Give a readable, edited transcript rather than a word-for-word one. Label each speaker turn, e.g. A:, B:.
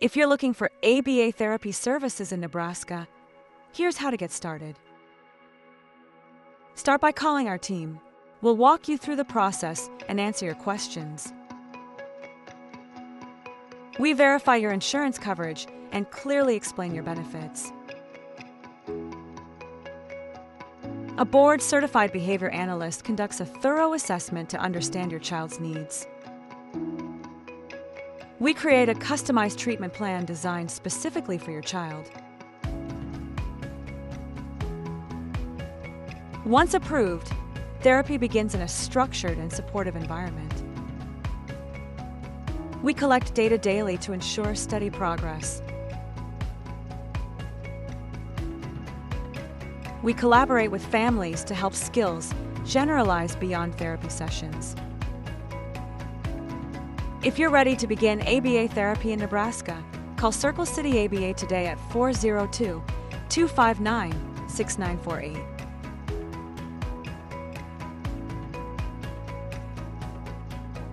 A: If you're looking for ABA therapy services in Nebraska, here's how to get started. Start by calling our team. We'll walk you through the process and answer your questions. We verify your insurance coverage and clearly explain your benefits. A board-certified behavior analyst conducts a thorough assessment to understand your child's needs. We create a customized treatment plan designed specifically for your child. Once approved, therapy begins in a structured and supportive environment. We collect data daily to ensure steady progress. We collaborate with families to help skills generalize beyond therapy sessions. If you're ready to begin ABA therapy in Nebraska, call Circle City ABA today at 402-259-6948.